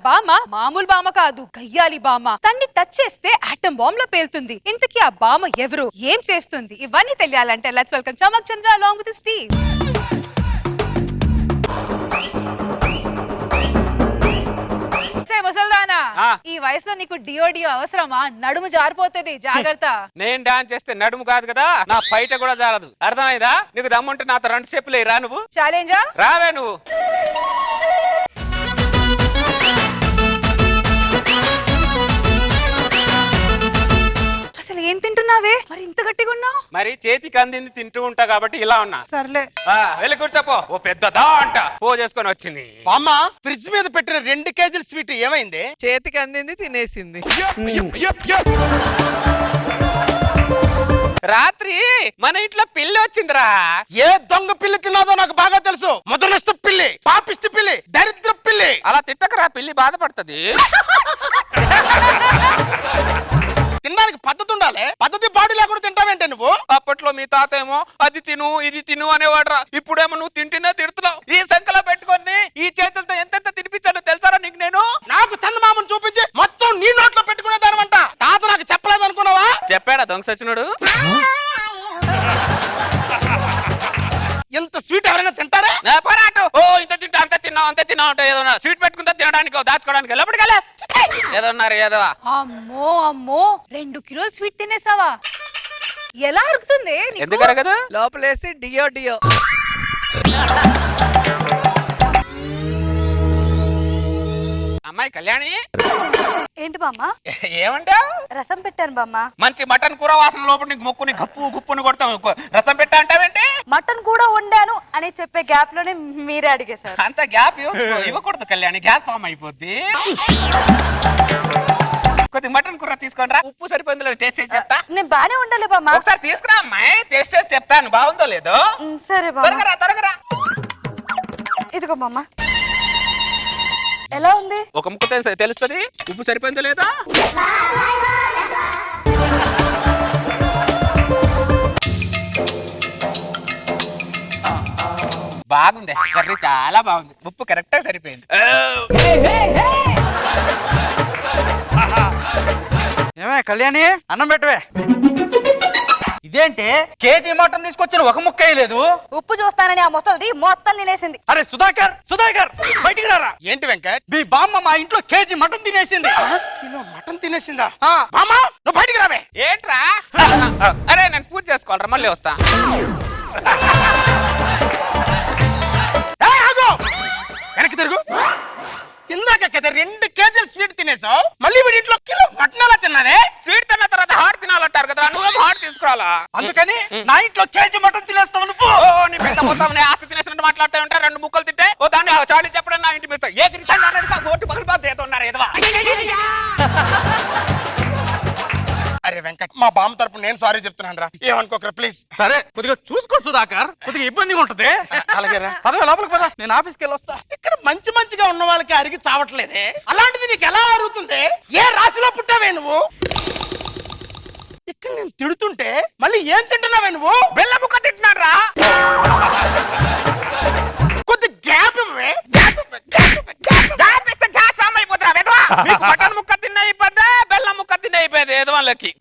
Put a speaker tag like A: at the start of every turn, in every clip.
A: బామ్మ మామూలు బామ్మ కాదు, గయ్యాలి బామ్మ. తన్ని టచ్ చేస్తే ఆటం బాంబ్ లో పేలుతుంది. ఇంతకీ ఆ బామ్మ ఎవరు, ఏం చేస్తుంది, ఇవన్నీ తెలియాలంటే let's welcome Chamak Chandra along with Steve. ముసల్దానా, ఈ వయసులో నీకు డియో అవసరమా? నడుము జారిపోతుంది, జాగ్రత్త.
B: నేను డాన్స్ చేస్తే నడుము కాదు కదా, నా బయట కూడా జారదు. అర్థమైందా? నీకు దమ్ముంటే నాతో 2 స్టెప్పులు రా. నువ్వు
A: ఛాలెంజా?
B: రావే నువ్వు.
A: అసలు ఏం తింటున్నావే, మరి ఇంత గట్టిగా ఉన్నావు?
B: మరి చేతికి అందింది తింటూ ఉంటా కాబట్టి ఇలా ఉన్నా.
A: సర్లే
B: వెళ్ళి కూర్చోపో. ఓ పెద్దదా అంట పో చేసుకొని వచ్చింది.
C: అమ్మ ఫ్రిడ్జ్ మీద పెట్టిన 2 కేజీల స్వీట్ ఏమైంది?
D: చేతికి అందింది తినేసింది.
B: రాత్రి మన ఇంట్లో పిల్లి వచ్చిందిరా.
C: ఏ దొంగ పిల్లి తిన్నాదో నాకు బాగా తెలుసు. మొదనష్ట పిల్లి, పాపిష్టి పిల్లి, దరిద్ర పిల్లి.
B: అలా తిట్టకరా, పిల్లి బాధపడుతుంది.
C: తినడానికి పద్ధతి ఉండాలి. పద్ధతి బాడీ లేకుండా తింటావేంటే నువ్వు?
B: అప్పట్లో మీ తాత ఏమో అది తిను ఇది తిను అనేవాడురా. ఇప్పుడేమో నువ్వు తింటేనే తిడుతున్నావు. ఈ సంఖ్యలో పెట్టుకొని ఈ చేతులతో ఎంతెంత తినిపించానో తెలుసారా నీకు? నేను
C: నాకు చందమామను చూపించి మొత్తం నీ నోట్లో పెట్టుకునే దానివంట. తాత నాకు చెప్పలేదు అనుకున్నావా?
B: చెప్పాడా దొంగ సచ్చినోడు?
C: ఇంత స్వీట్ ఎవరైనా తింటారా?
B: పరాటో ఓ ఇంత తింటా అంత తిన్నావు అంత తిన్నావు అంటే ఏదో స్వీట్ పెట్టుకుంటా తినడానికి దాచుకోవడానికి లోపలికి ఏదన్నారు ఏదో.
A: అమ్మో అమ్మో, 2 కిలోలు స్వీట్ తినేసావా? ఎలా అరుగుతుంది?
B: ఎందుకరా కదా
D: లోపలేసి డియో.
B: అమ్మాయి కళ్యాణి.
A: ఏంటి బామ్మ?
B: ఏమంటావు?
A: రసం పెట్టాను బామ్మ.
B: మంచి మటన్ కూర వాసన లోపల నీకు ముక్కుని గప్పు గుప్పుని కొడతావు. రసం పెట్టా అంటావేంటి?
A: మటన్ కూడా వండాను అని చెప్పే గ్యాప్ లోనే మీరే అడిగేశారు.
B: అంత గ్యాప్ ఇవ్వకూడదు కళ్యాణి, గ్యాస్ ఫామ్ అయిపోద్ది. కొద్ది మటన్ కూర తీసుకోండి రా. ఉప్పు సరిపోయిందో టేస్ట్ చేసి చెప్తా.
A: నేను బానే ఉండాలి బామ్మ.
B: ఒకసారి తీసుకురా అమ్మాయి, టేస్ట్ చేసి చెప్తాను బాగుందో లేదో.
A: సరే బామ్మ.
B: త్వరగా
A: ఇదిగో బామ్మ. ఎలా ఉంది?
B: ఒక ముక్క తెలుస్తుంది ఉప్పు సరిపోయిందో లేదా. బాగుంది కర్రీ, చాలా బాగుంది. ఉప్పు కరెక్ట్ గా సరిపోయింది.
E: ఏమే కళ్యాణి, అన్నం పెట్టవే. ఇదేంటి కేజీ మటన్ తీసుకొచ్చిన ఒక ముక్క వేయలేదు?
A: ఉప్పు చూస్తానని ఆ ముసలిది మొత్తం తినేసింది.
E: అరే సుధాకర్ బయటికి రారా.
C: ఏంటి వెంకట్?
E: మీ బామ్మ మా ఇంట్లో కేజీ మటన్ తినేసింది.
C: కిలో మటన్ తినేసిందా?
E: ఆ.
C: బామ్మ నువ్వు బయటికి రావే.
B: ఏంట్రా? అరే నేను పూజ చేసుకోవాలరా, మళ్ళీ వస్తా.
C: వెనక్కి తిరుగు. ఇందాక కదా 2 కేజీల స్వీట్ తినేసావు, మళ్ళీ వీడి ఇంట్లో కిలో మటన్ ఎలా తిన్నానే?
B: స్వీట్ తిన్న తర్వాత హాట్ తినాలంటారు కదా, నువ్వు హాట్ తీసుకురాలా.
E: అందుకని నా ఇంట్లో కేజీ మటన్ తినేస్తావు నువ్వు.
B: నీ పెద్ద మొత్తం ఆస్తి తినేసినట్టు మాట్లాడుతూ ఉంటా. 2 ముక్కలు తింటే ఓ దాన్ని చాలి చెప్పడం నా ఇంటి మీద ఏ ఓటు పగిలిపోతున్నారు ఏదో.
C: అరే వెంకట్, మా బామ్మ తరపు నేను సారీ చెప్తున్నాను రా, ఏమనుకోకరా ప్లీజ్.
E: సరే కొద్దిగా చూసుకో సుధాకర్, కొద్దిగా ఇబ్బందిగా ఉంటది.
C: అలాగేరా.
E: పదవి లోపలికి పద, నేను ఆఫీస్కి వెళ్ళి వస్తా.
C: ఇక్కడ మంచిగా ఉన్న వాళ్ళకి అరిగి చావట్లేదే, అలాంటిది నీకు ఎలా అరుగుతుంది? ఏ రాశిలో పుట్టావే నువ్వు? ఇక్కడ నేను తిడుతుంటే మళ్ళీ ఏం తింటున్నావే నువ్వు?
B: బెల్ల ముక్క తింటున్నాడు రా.
C: కొద్ది గ్యాప్ ఇవ్వవే.
B: ఇస్తే గ్యాస్ ఫామ్ అయిపోతున్నా. మటన్ ముక్క తిన్న అయిపోద్దా, బెల్లం ముక్క తిన్న అయిపోయింది ఏదో వాళ్ళకి.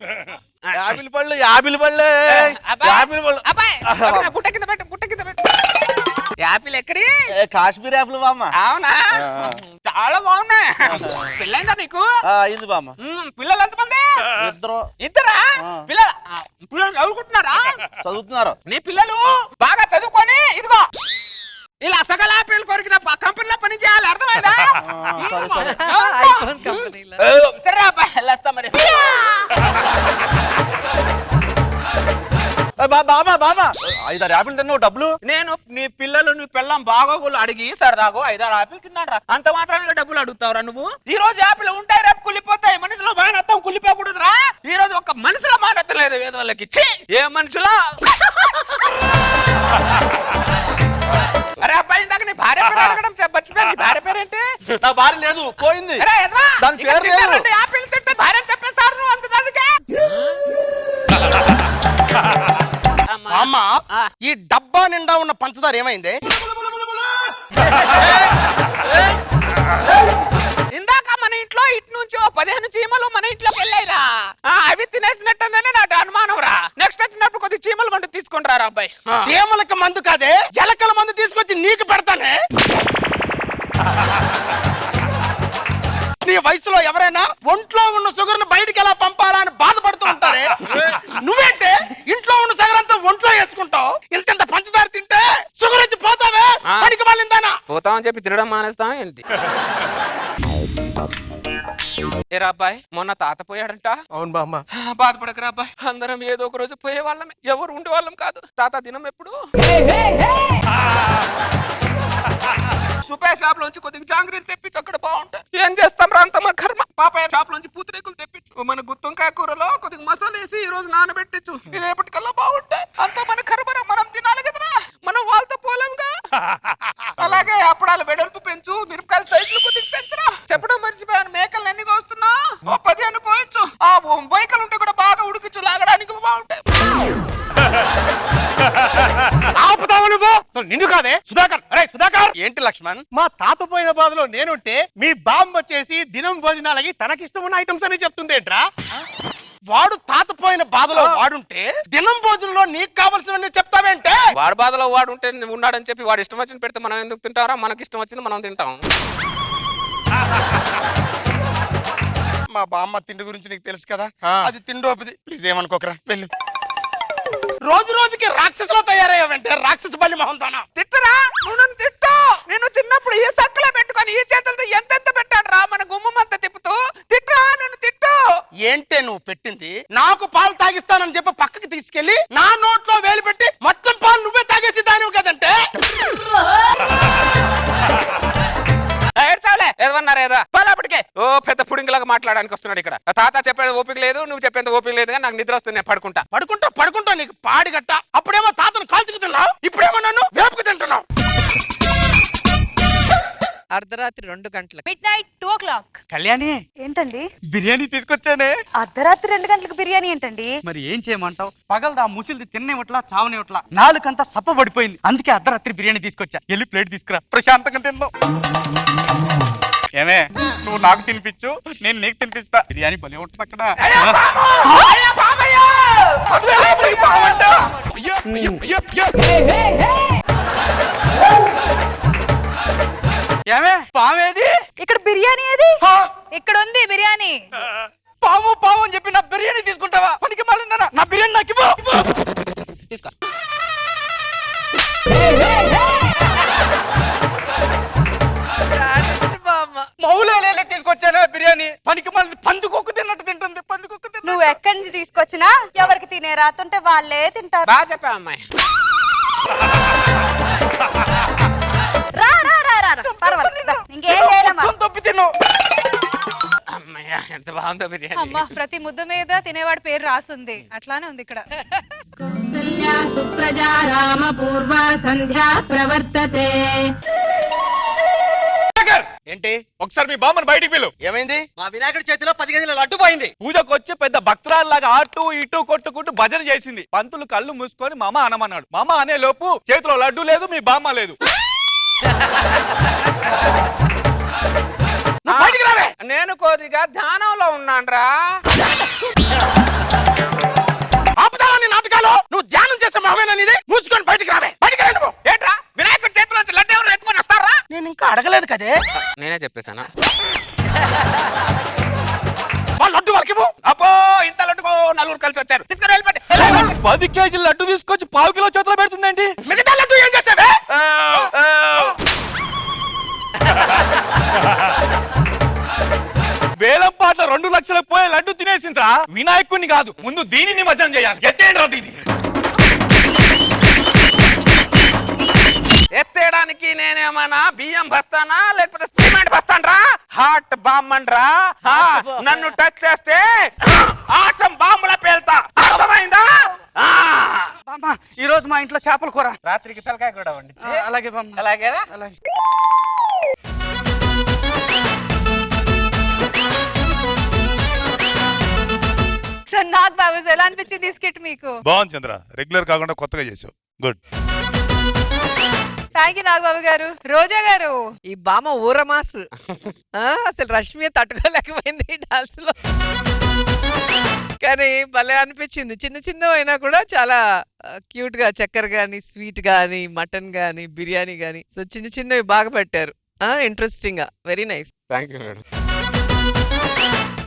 C: యాపిల్ పళ్ళు యాపిల్ పళ్ళు.
B: గుట్ట కింద పెట్టు. యాపిల్ ఎక్కడి?
F: కాశ్మీర్ యాపిల్ బామ్మ.
B: అవునా, చాలా బాగున్నాయి. పెళ్ళైందా నీకు?
F: ఇది బామ్మ.
B: పిల్లలు ఎంతమంది?
F: ఇద్దరా
B: పిల్లలు చదువుకుంటున్నారా?
F: చదువుతున్నారు.
B: నీ పిల్లలు బాగా చదువుకొని ఇదిగో ఇలా సగల ఆపిల్ కొరికిన కంపెనీలో పని చేయాలి, అర్థమైందా?
D: ఐఫోన్ కంపెనీలో.
B: సరే అబ్బాయి వెళ్ళొస్తా మరి.
F: బామ్మ 5-6 యాపిల్ తిన్నావు డబ్బులు.
B: నేను నీ పిల్లలు నీ పిల్లం బాగోగులు అడిగి సరదాగో 5-6 ఆపిల్ తిన్నాడు రా. అంత మాత్రమే డబ్బులు అడుగుతావురా నువ్వు? ఈ రోజు ఆపిల్ ఉంటాయి, రేపు కుళ్ళిపోతాయి. మనుషులో మానత్వం కుళ్ళిపోకూడదురా. ఈ రోజు ఒక మనుషులో మానత్వం లేదు వేద వాళ్ళకి. ఏ మనుషులో? అరే అబ్బాయి ఇందాక నీ భార్య పేరు అడగడం చెప్పచ్చు. నీ భార్య పేరేంటి?
F: నా భార్య లేదు, పోయింది. దాని పేరు లేదు.
B: ఆపిల్ తింటే భార్య చెప్పేస్తారు నువ్వు అంత దానికి.
C: అమ్మ ఈ డబ్బా నిండా ఉన్న పంచదార ఏమైంది?
B: ఇందాక ఇటు నుంచి 15 చీమలు మన ఇంట్లోకి వెళ్ళాయిరా. అవి తినేసినట్టుందనే నాకు అనుమానం రా. నెక్స్ట్ వచ్చినప్పుడు కొద్ది చీమల మందు తీసుకొని రా అబ్బాయి.
C: చీమలకు మందు కాదే, ఎలకల మందు తీసుకొచ్చి నీకు పెడతానే. నీ వయసులో ఎవరైనా ఒంట్లో ఉన్న షుగర్ ను బయటికి ఎలా పంపాలా అని బాధపడుతూ ఉంటారే, నువ్వేంటే ఇంట్లో ఉన్న షుగర్ అంతా ఒంట్లో వేసుకుంటావు. ఇంత పంచదార తింటే షుగర్ వచ్చి పోతావే, పనికి మాలిందానా.
B: పోతామని చెప్పి తినడం మానేస్తాం ఏంటి? ఏరా అబ్బాయి, మొన్న తాత పోయాడంట.
C: అవును బామ్మ.
B: బాధపడకరా అబ్బాయి, అందరం ఏదో ఒక రోజు పోయే వాళ్ళమే, ఎవరు ఉండే వాళ్ళం కాదు. తాత దినం ఎప్పుడు సుపే షాప్ లోంచి కొద్దిగా జాంగ్రీలు తెప్పించి అక్కడ బాగుంటాయి. ఏం చేస్తాం రా, అంత మన కర్మ. పాపయ్య షాప్ లోంచి పూతరేకులు తెప్పించు, మన గుత్తొంకాయ కూరలో కొద్దిగా మసాలా వేసి ఈ రోజు నానబెట్టించు, రేపటికల్లా బాగుంటాయి. అంత మన కర్మరా, మనం తినాలి కదరా, మనం వాళ్ళతో పోలేంగా. అలాగే అప్పుడాలు వెడల్పు పెంచు, మిరపకాయల సైజులు కొద్దిగా పెంచరా. చెప్పడం మర్చిపోయాను, మేకలు ఎన్ని కోస్తున్నా 10 కోయించు. ఆ బొయ్కలు ఉంటే కూడా బాగా ఉడికించు, లాగడానికి బాగుంటాయి.
C: నిన్ను కాదే సుధాకర్. అరే సుధాకర్. ఏంటి లక్ష్మణ్? మా తాత పోయిన బాధలో నేనుంటే మీ బామ్మ వచ్చేసి దినం భోజనాలకి తనకిష్టం ఉన్న ఐటమ్స్ అని చెప్తుంది ఏంట్రా? వాడు తాత పోయిన బాధలో వాడుంటే దినం భోజనంలో నీకు కావాల్సినవన్నీ చెప్తావేంటే?
B: వాడు బాధలో వాడు ఉంటే ఉన్నాడని చెప్పి వాడు ఇష్టం వచ్చిన పెడితే మనం ఎందుకు తింటారా? మనకి ఇష్టం వచ్చింది మనం తింటాం.
C: మా బామ్మ తిండి గురించి నీకు తెలుసు కదా, అది తిండోపిది. ప్లీజ్ ఏమనుకోకరా, వెళ్ళు. రోజు రోజుకి రాక్షసులో తయారయ్యావంటే, రాక్షస బలి మొహంతోనా.
B: తిట్టరా, నువ్వు నన్ను తిట్టు. నేను చిన్నప్పుడు ఈ సంకలో పెట్టుకొని ఈ చేతులతో ఎంతెంత పెట్టాడు రా మన గుమ్మంతా తిప్పుతూ. తిట్టరా, నన్ను తిట్టు.
C: ఏంటే నువ్వు పెట్టింది? నాకు పాలు తాగిస్తానని చెప్పి పక్కకి తీసుకెళ్లి నా నోట్లో వేలు పెట్టి మొత్తం పాలు నువ్వే తాగేసి దానివి కదంటే.
B: ఏడ్చావులే, ఏదన్నారా ఏదో పాలప్పటికే. ఓ పెద్ద పుడింగిలాగా మాట్లాడడానికి వస్తున్నాడు ఇక్కడ. తాత చెప్పేది ఓపిక లేదు, నువ్వు చెప్పేది ఓపిక లేదు, కానీ నాకు నిద్ర వస్తుంది, నేను పడుకుంటా.
C: పడుకుంటా నీకు పాడి గట్ట. అప్పుడేమో తాతను కాల్చుకు తిన్నావు, ఇప్పుడేమో నన్ను వేపుకు తింటున్నావు.
D: అర్ధరాత్రి 2 గంటలకు
A: midnight 2 o'clock.
E: కళ్యాణి,
A: ఏంటండి
E: బిర్యానీ తీసుకొచ్చానే.
A: అర్ధరాత్రి 2 గంటలకు బిర్యానీ ఏంటండి?
E: మరి ఏం చేయమంటావు? పగలదా ముసిలిది తిన్నేవట్లా చావనేవట్లా, నాలుకంతా సప్ప పడిపోయింది. అందుకే అర్ధరాత్రి బిర్యానీ తీసుకొచ్చా. వెళ్ళి ప్లేట్ తీసుకురా, ప్రశాంతంగా తిందాం. ఏమే, నువ్వు నాకు తినిపించు, నేను నీకు తినిపిస్తా. బిర్యానీ భలే ఉంటుంది అక్కడ. ఏమే, పామేది?
A: ఇక్కడ బిర్యానీ ఏది? ఇక్కడ ఉంది బిర్యానీ.
E: పాము పాము అని చెప్పి నా బిర్యానీ తీసుకుంటావా? పనికి మళ్ళీ నా బిర్యానీ నాకు ఇవ్వు. తీసుకో. మౌలే తీసుకొచ్చాను బిర్యానీ. పనికి మళ్ళీ పందుకొక్కు తిన్నట్టు తింటుంది. పందుకొక్కు తిన్న.
A: నువ్వు ఎక్కడి నుంచి తీసుకొచ్చినా ఎవరికి తినే రాతుంటే వాళ్ళే తింటారు.
B: బాగా చెప్పా అమ్మాయి.
A: రా రా రా రా రా. పర్వాలేదు, ఇంకేం చేయలేమా?
E: తప్పి తిను.
B: అమ్మయ్య, ఎంత బాగుందో బిర్యానీ.
A: అమ్మా, ప్రతి ముద్ద మీద తినేవాడి పేరు రాసుంది, అట్లానే ఉంది ఇక్కడ.
G: కౌసల్యా సుప్రజా రామ పూర్వ సంధ్యా ప్రవర్తతే.
C: ఏంటి?
H: ఒకసారి మీ బామ్మని బయటికి పిలు.
C: ఏమైంది?
E: మా వినాయకుడి చేతిలో 10 కేజీల లడ్డు పోయింది.
H: పూజకు వచ్చి పెద్ద భక్తురాల్లాగా అటు ఇటు కొట్టుకుంటూ భజన చేసింది. పంతులు కళ్ళు మూసుకొని మామ అనమన్నాడు. మామ అనే లోపు చేతిలో లడ్డు లేదు, మీ బామ్మ లేదు.
B: నేను కొద్దిగా ధ్యానంలో ఉన్నాన్రా.
C: ఆపుతావా నీ నాటకాలు? నువ్వు ధ్యానం చేసే మొహమేనా నీది? మూసుకొని బయటికి రావే. బయటికి రా నువ్వు.
B: ఏంట్రా, వినాయకుడి చేతిలోంచి లడ్డు ఎవరు ఎత్తుకొని వస్తారా?
C: నేను ఇంకా అడగలేదు కదే.
B: నేనే చెప్పేశానా?
C: వాళ్ళు లడ్డు వాళ్ళకి ఇవ్వు.
B: అబ్బో, ఇంత లడ్డుకో నలుగురు కలిసి వచ్చారు. తీసుకుని వెళ్ళిపోండి.
H: 10 కేజీల లడ్డు తీసుకొచ్చి 1/2 కిలో చేతిలో పెడుతుందేంటి?
C: మిగతా లడ్డు ఏం చేసావే?
H: వేలం పాటల 2 లక్షలకు పోయే లడ్డు తినేసిందిరా. వినాయకుడిని కాదు, ముందు దీనిని నిమజ్జనం చేయాలి. ఎత్తేండ్రా దీన్ని.
B: ఎత్తేయడానికి నేనేమన్నా బియ్యం బస్తానా లేకపోతే సిమెంట్ బస్తాన్రా? హాట్ బాంబన్రా. నన్ను టచ్ చేస్తే ఆటం బాంబుల పేల్తా, అర్థమైందా?
E: బామ్మ, ఈ రోజు మా ఇంట్లో చేపల కూర.
B: రాత్రికి తలకాయ కూడా వండి.
E: అలాగే బామ్మ.
B: అలాగేనా?
E: అలాగే.
A: సార్, నాకు బాబు ఎలా అనిపించింది ఈ స్కిట్ మీకు?
I: బాగుంది చంద్ర, రెగ్యులర్ కాకుండా కొత్తగా చేసావు. గుడ్.
A: థ్యాంక్ యూ నాగబాబు గారు. రోజా గారు,
D: ఈ బామ ఊరమాస్ అసలు రష్మి తట్టుకోలేకపోయింది డాన్స్ లో. కానీ భలే అనిపించింది. చిన్న చిన్న అయినా కూడా చాలా క్యూట్ గా చక్కెర గాని, స్వీట్ గాని, మటన్ గాని, బిర్యానీ గాని, సో చిన్న చిన్నవి బాగా పెట్టారు. ఇంట్రెస్టింగ్ గా, very nice.
B: Thank you madam.